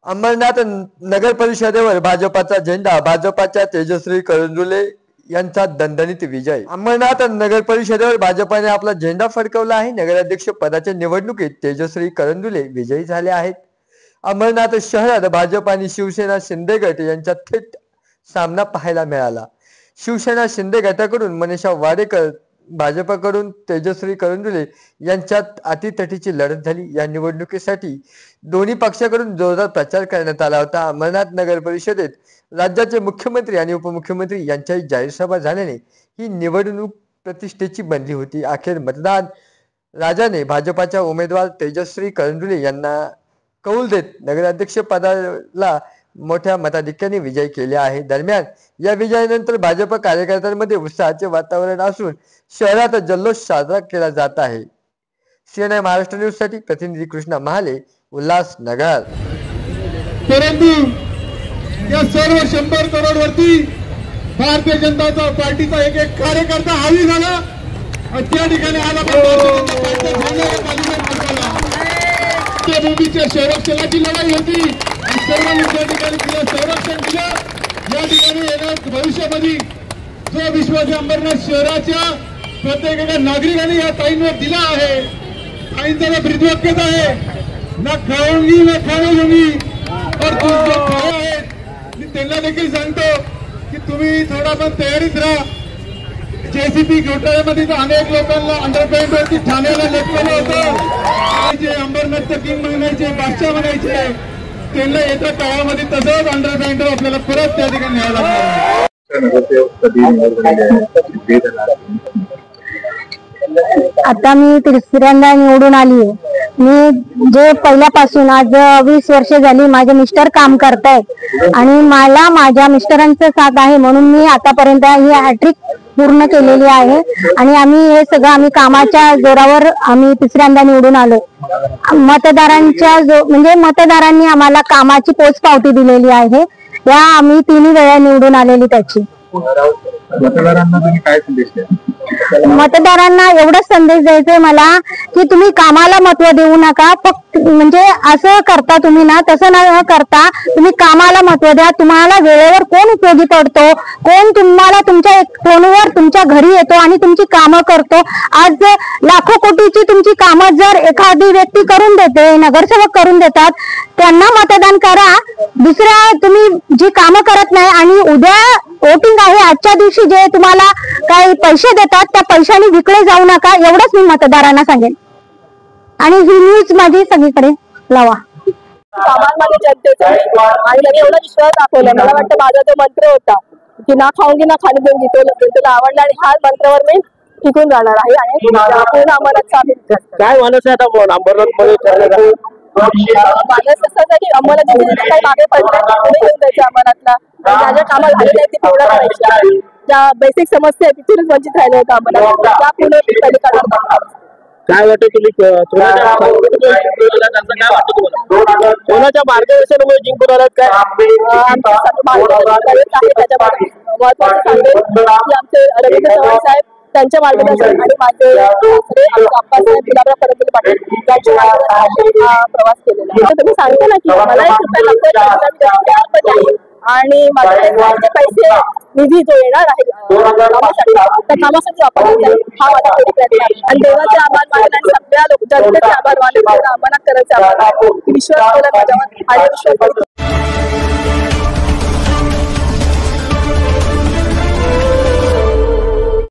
अंबरनाथ नगर परिषदेवर भाजपाचा झेंडा, भाजपाच्या तेजश्री करंजुले यांचा दणदणीत विजय। अंबरनाथ नगर परिषदेवर भाजपाने आपला झेंडा फडकवला आहे। नगराध्यक्ष पदाच्या निवडणुकीत तेजश्री करंजुले विजयी झाले आहेत। अंबरनाथ शहरात भाजप आणि शिवसेना शिंदे गट यांचा थेट सामना पाहायला मिळाला। शिवसेना शिंदे गटाकडून मनीषा वाडेकर, भाजपकडून तेजश्री करंजुले यांच्यात अटीतटीची लढत झाली। या निवडणुकीसाठी दोन्ही पक्षाकडून जोरदार प्रचार करण्यात आला होता। अंबरनाथ नगर परिषदेत राज्याचे मुख्यमंत्री आणि उपमुख्यमंत्री यांच्याही जाहीर सभा झाल्याने ही निवडणूक प्रतिष्ठेची बनली होती। अखेर मतदान राजाने भाजपाच्या उमेदवार तेजश्री करंजुले यांना कौल देत नगराध्यक्ष पदाला मोठ्या मताधिक्याने विजय केले आहे। दरम्यान या विजयानंतर भाजप कार्यकर्त्यांमध्ये उत्साहाचे वातावरण असून शहरात जल्लोष साजरा केला जात आहे। सीएनआय महाराष्ट्र न्यूज साठी प्रतिनिधी कृष्णा महाले, उल्हासनगर। परंतु या सर्व 100 करोड वरती भारतीय जनता पार्टीचा एक एक कार्यकर्ता हावी झाला आणि त्या ठिकाणी आला भूमीच्या संरक्षणाची लढाई होती। सर्व त्या ठिकाणी संरक्षण दिलं। या ठिकाणी येणार भविष्यामध्ये जो विश्वास अंबरनाथ शहराच्या प्रत्येक एका नागरिकाने या ताईंवर दिला आहे, ताईंचा ब्रीदवाक्यच आहे, ना खाऊंगी ना खाने दूंगी और तुम जो खाया है। मी त्यांना देखील सांगतो की तुम्ही थोडा पण तयारीत राहा। जेसीबी घोटाळ्यामध्ये अनेक लोकांना अंडरपॅन्ट वरती ठाण्याला लटकवलं होतं। जे अंबरनाथचं किंग म्हणायचे, बादशाह म्हणायचे, त्यांना येत्या काळामध्ये तसंच अंडरपॅन्टवर आपल्याला परत त्या ठिकाणी न्यायला लागणार। आता मी तिसऱ्यांदा निवडून आली आहे। मी जे पहिल्यापासून आज 20 वर्ष झाली माझे मिस्टर काम करतायत आणि मला माझ्या मिस्टरांचा साथ आहे म्हणून मी आतापर्यंत ही हॅट्रिक पूर्ण केलेली आहे। आणि आम्ही आम्ही कामाच्या जोरावर आम्ही तिसऱ्यांदा निवडून आलो। मतदारांच्या म्हणजे मतदारांनी आम्हाला कामाची पोचपावती दिलेली आहे। या आम्ही 3 वेळा निवडून आलेली त्याची। मतदारांना तुम्ही काय संदेश द्याल? मतदारांना एवढाच संदेश द्यायचा मला की तुम्ही कामाला महत्व देऊ नका। फक्त म्हणजे असं करता तुम्ही ना, तसं न करता तुम्ही कामाला महत्व द्या। तुम्हाला वेळेवर कोण उपयोगी पडतो, कोण तुम्हाला तुमच्या फोनवर तुमच्या घरी येतो आणि तुमची कामं करतो। आज लाखो कोटीची तुमची कामं जर एखादी व्यक्ती करून देते, नगरसेवक करून देतात, त्यांना मतदान करा। दुसऱ्या तुम्ही जी कामं करत नाही आणि उद्या वोटिंग आहे, आजच्या दिवशी जे तुम्हाला काही पैसे देतात त्या पैशाने विकले जाऊ नका, एवढंच मी मतदारांना सांगेन। आणि ही न्यूज माझी सगळीकडे लावा। कामांमध्ये जनतेचा आणि त्यांनी एवढा विश्वास दाखवला। मला वाटतं माझा जो मंत्र होता की ना खाऊंगी ना खाणे दूंगी, तो आवडला आणि हा मंत्रावर मी टिकून राहणार आहे। आणि पूर्ण अंबरनाथचा आम्ही काय मानस आहे आता अंबरनाथमध्ये? मानस असं की आम्हाला जिथे काही मागे पडले पुढे घेऊन जायचे अंबरनाथला, ज्या ज्या कामं झालेल्या आहेत ती पूर्ण करायची। ज्या बेसिक समस्या आहेत तिथूनच वंचित राहिले होते अंबरनाथ, त्या पूर्ण पहिले करणार। काय वाटतं तुम्ही काय वाटतं तुम्हाला कोणाच्या मार्गदर्शनामुळे जिंकून आलात? काय त्याच्यामध्ये महत्वाचं सांगेल की आमचे रवींद्र चव्हाण साहेब त्यांच्या मार्गदर्शन आणि माझे अप्पासाहेब गुलाबराव पाटील यांच्या मार्गदर्शनाने हा प्रवास केलेला आहे। तुम्ही सांगता ना की मला 1 रुपया लागतो आणि माझे पैसे निधी जो येणार आहे कामासाठी, त्या कामासाठी वापरला हा माझा तरी प्रयत्न आहे। आणि देवाचे आभार मानेल आणि सगळ्या जनतेचे आभार मानेल, आम्हाला करायचे आभार विश्वास केला माझ्यावर आणि विश्वास